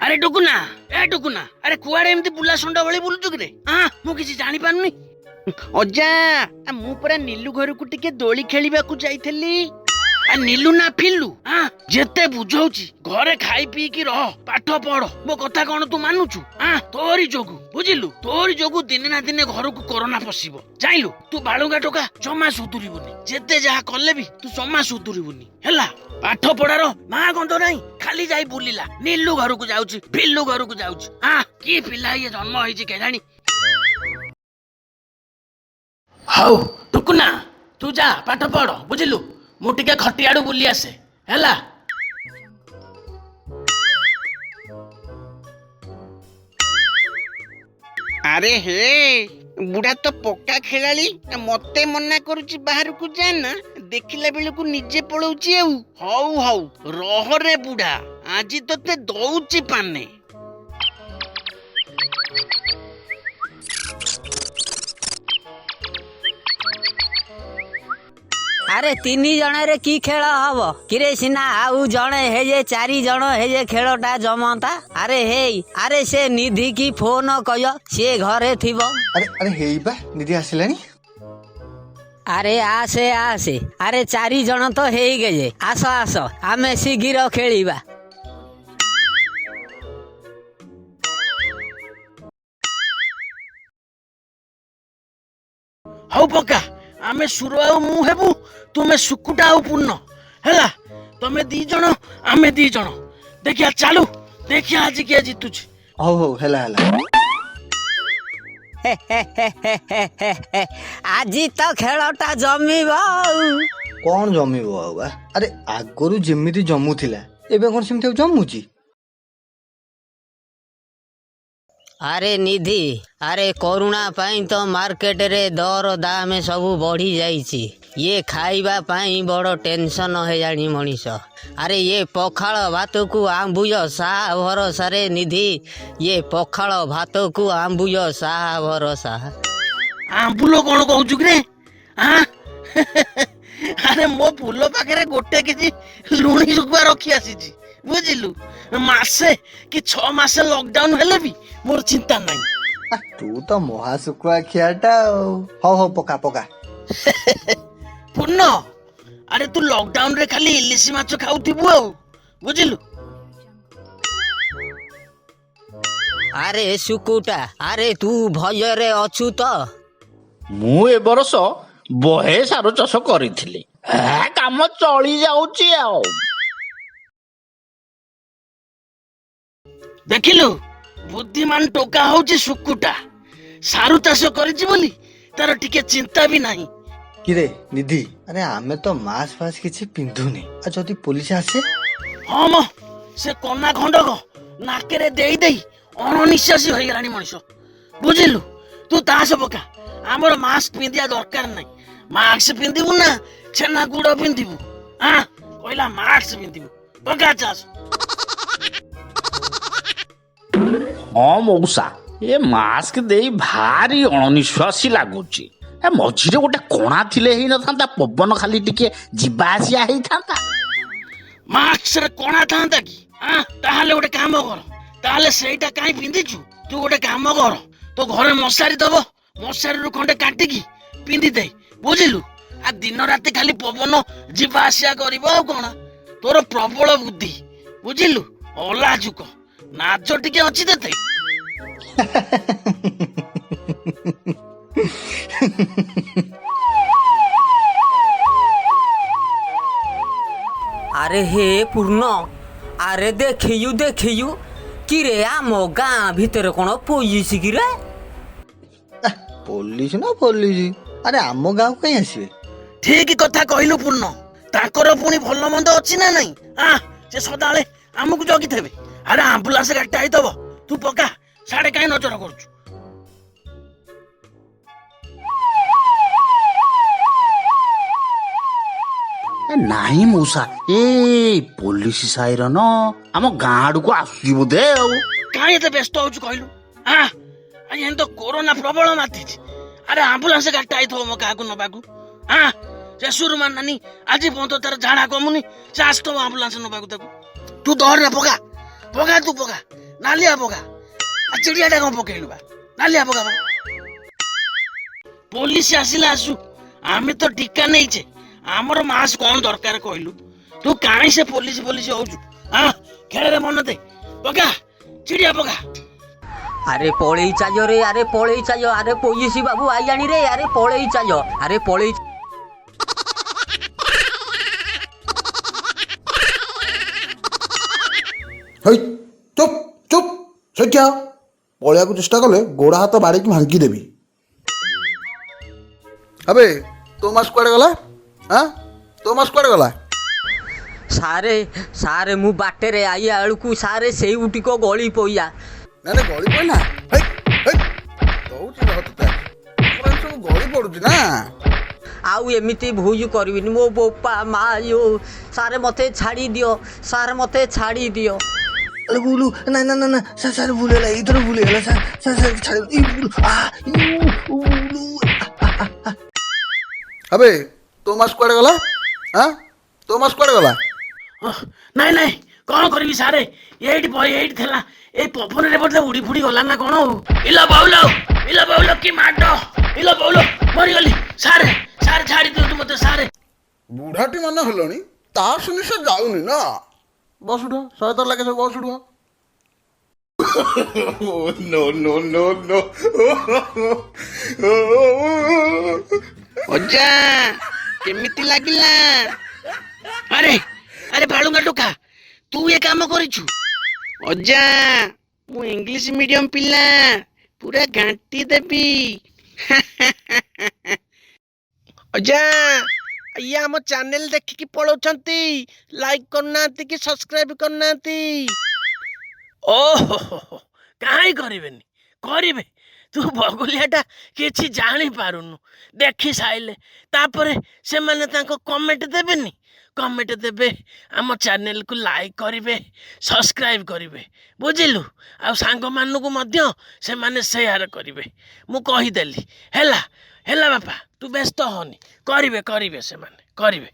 अरे टुकुना ए टुकुना अरे कुआड़े एमती बुला सुंडा भली बुलुचु कि रे हां मु किछि जानि पानुनी अजा मु परा नीलू घर को टिके दोली खेलिबा को जाइथली आ नीलू ना फिल्लू हां जेते बुझौची घरे खाई पी की रह पाठ पढ़ मो कथा कोन तू मानुचु हां तोरी जोगु बुझिलु तोरी जोगु दिन ना दिन घर को कोरोना पसिबो जाइलु तू बाळुगा टोका जमा सुधुरिबुनी जेते जहा कले भी तू जमा सुधुरिबुनी हैला पाठ पढ़ार मा गंध नहीं खाली जाई बुलिला नीलू घर को जाउची फिल्लू घर को जाउची हां की पिला ये जन्म होईची के जानी हाउ टुकुना तू जा पाठ पढ़ बुझिलु मु टिके खटियाडू बुली आसे हैला अरे हे बुढ़ा तो पक्का खेलाली मते मना करूची बाहर को जाना देखिला बेले को निजे पळौची आउ हौ हौ रह रे बुढ़ा आज तोते दौची पाने अरे तीन जने रे की खेल हब किरे सिना आउ जने हे जे चारि जन हे जे खेलटा जमता अरे हे अरे से निधि की फोन कय से घरे थिबो अरे अरे हेई बा निधि आसिलानी अरे आसे आसे अरे चारि जन तो हेई गए आस आस आमे शीघ्र खेलिबा हौ पक्का आमे सुर आउ मु हेबू तुमे सुकुटा आउ पुन्न हैला तमे दी जण आमे दी जण देखिया चालू देखिया आज के जीतुछ हो हो हेला हेला आजी तो खेलटा जमीबो कौन जमीबो बा अरे आगरू जेमिति जमुथिला एबे कोन सिमते जमुची अरे निधि अरे कोरोना पाई तो मार्केट रे दर दाम सब बढ़ी जाइछि ये खाइबा पाई बड़ टेंशन है जानी मनीष अरे ये पखाल भात को आंबुज सा भरोसा रे निधि ये पखाल भात को आंबुज सा भरोसा आंबुलो कोन कहउछु रे हां अरे मो फुलो पाखरे गोटे केजी लुणी सुखबा रखी आसीची बुझिलु मासे कि 6 मासे लॉकडाउन हेले भी मोर चिंता नहीं तू तो महा सुकुआ खियाटा हो हो पका पका पुन्न अरे तू लॉकडाउन रे खाली इलिसी माछ खाउथिबु आ बुझिलु अरे सुकुटा अरे तू भजरे अछु तो मु ए बरस बहे सारो चाष करिथिली काम चली जाउची आ देखिलु बुद्धिमान टोका होची सुकुटा सारू चाष करिछि बोली तार टिके चिंता भी नहीं किरे निधि अरे आमे तो मास फास किछि पिंधुनी आ जदी पुलिस आसे हां म से कोना खंडक नाकेरे देई देई अनिश्वासी होई गलानी मनुष्य बुझिलु तू तास पका हमर मास्क पिंदिया दरकार नहीं मास्क पिंदिबु ना छेना गुड़ पिंदिबु हां कहला मास्क पिंदिबु पका चास हाँ मौसा ए मास्क देई भारी अनिश्वासी लागुची ए मझिरे गोटे कोणा थिले ही न थांता पवन खाली टिके जिबा आसिया हेई थांता मास्क रे कोणा थांता की हां ताहाले गोटे काम कर ताहाले सेटा काई पिंदिचु तू गोटे काम कर तो घरे मशारी दबो मशारी रु खंडे काटी की पिंदी दे बुझिलु आ दिन रात खाली पवन जिबा आसिया करबो कोन तोर प्रबल बुद्धि बुझिलु ओला जुक नाच टिके अछि देते अरे हे पूर्ण अरे देखियु कि रे आम गाँ भीतर कौन पुलिस कि रे पुलिस ना पुलिस अरे आम गाँव कहीं आसबे ठीक कथा कहलु पूर्ण ताकर पुणी भल मंद अछि ना नहीं हां से सदाळे हमकु जगी थेबे अरे एम्बुलेंस गाड़ी आई दबो तू पका साडे काई नजर करछु नाही मौसा ए पुलिस साइरन आम गाँ को आसुची बोधे काई एते व्यस्त होछु कहलु हां आज एन तो कोरोना प्रबल माति अरे एम्बुलेंस गाड़ी आई थो म काकु नबाकु हां से सुरुमान नानी आज पहुंच तार झाड़ा कमुनी से आस तो एम्बुलेंस नबाकु ताकु तू दौड़ रे पका पका तू पका ନାଲିଆ ପକା ଚିଡ଼ିଆଟା କଣ ପକେଇଲୁ ବା ନାଲିଆ ପକା ବା ପୋଲିସ ଆସିଲେ ଆସୁ ଆମେ ତ ଟିକା ନେଇଛେ ଆମର ମାସ କଣ ଦରକାର କହିଲୁ ତୁ କାହିଁ ସେ ପୋଲିସ ହଉଛୁ ହଁ ଖେଳରେ ମନ ଦେ ପକା ଚିଡ଼ିଆ ପକା ଆରେ ପଳେଇ ଚାଲ ରେ ଆରେ ପଳେଇ ଚାଲ ଆରେ ପୋଲିସ ବାବୁ ଆଇଲାଣି ରେ ଆରେ ପଳେଇ ଚାଲ ଆରେ ପଳେଇ ହେଇ ଚୁପ୍ ଚୁପ୍ ସେଠି ପଳେଇବାକୁ ଚେଷ୍ଟା କଲେ ଗୋଡ଼ ହାତ ବାଡ଼େଇକି ଭାଙ୍ଗିଦେବି। ଆବେ ତୋ ମାସ କୁଆଡ଼େ ଗଲା? ତୋ ମାସ କୁଆଡ଼େ ଗଲା? ସାରେ ମୁଁ ବାଟରେ ଆଇଲା ବେଳକୁ ସାରେ ସେଇଟିକ ଗଳି ପଇଲା। ନା ଗଳି ପଡ଼ିଲା ଦଉଛି ସବୁ ଗଳି ପଡ଼ୁଛି ନା। ଆଉ ଏମିତି ଭୁଲ କରିବିନି ମୋ ବୋପା ମା ସାରେ ମତେ ଛାଡ଼ି ଦିଅ ସାର୍ ମତେ ଛାଡ଼ି ଦିଅ। আরে বুলু না না না না স্যার স্যার ভুলে গেল এই তোর ভুলে গেল স্যার স্যার স্যার ছাড় এই বুলু বুলু আবে ତୋ ମାସ କୁଆଡ଼େ ଗଲା? ତୋ ମାସ କୁଆଡ଼େ ଗଲା? ନାଇଁ ନାଇଁ କଣ କରିବି ସାରେ ଏଇଠି ଥିଲା ଏଇ ପବନରେ ବୋଧେ ଉଡି ଫୁଡି ଗଲା ନା କଣ ଇଲା ବାଉଲ କି ମାଡ ଇଲା ବାଉଲ ମରିଗଲି ସାରେ ଛାଡ଼ି ଦିଅନ୍ତୁ ମତେ ସାରେ ବୁଢ଼ାଟି ମାନେ ହେଲଣି ତା ଶୁଣି ସେ ଯାଉନି ନା। ବସ ଉଠ 100 ଥର ଲାଗେ ସବୁ ବସ ଉଠ। ଅଜା କେମିତି ଲାଗିଲା? ଆରେ ବାଳୁଙ୍ଗା ଟୋକା ତୁ ଏ କାମ କରିଛୁ? ଅଜା ମୁଁ ଇଂଲିଶ ମିଡିୟମ ପିଲା ପୁରା ଘାଣ୍ଟି ଦେବି। ଅଜା ଇଏ ଆମ ଚ୍ୟାନେଲ ଦେଖିକି ପଳଉଛନ୍ତି ଲାଇକ୍ କରୁନାହାନ୍ତି କି ସବସ୍କ୍ରାଇବ କରୁନାହାନ୍ତି। ଓହୋ କାହିଁ କରିବେ ତୁ ବଗୁଲିଆଟା କିଛି ଜାଣିପାରୁନୁ ଦେଖି ସାଇଲେ ତାପରେ ସେମାନେ ତାଙ୍କ କମେଣ୍ଟ ଦେବେନି କମେଣ୍ଟ ଦେବେ ଆମ ଚ୍ୟାନେଲକୁ ଲାଇକ୍ କରିବେ ସବସ୍କ୍ରାଇବ କରିବେ ବୁଝିଲୁ ଆଉ ସାଙ୍ଗମାନଙ୍କୁ ମଧ୍ୟ ସେମାନେ ସେୟାର କରିବେ ମୁଁ କହିଦେଲି ହେଲା ବାପା ତୁ ବ୍ୟସ୍ତ ହନି କରିବେ ସେମାନେ କରିବେ।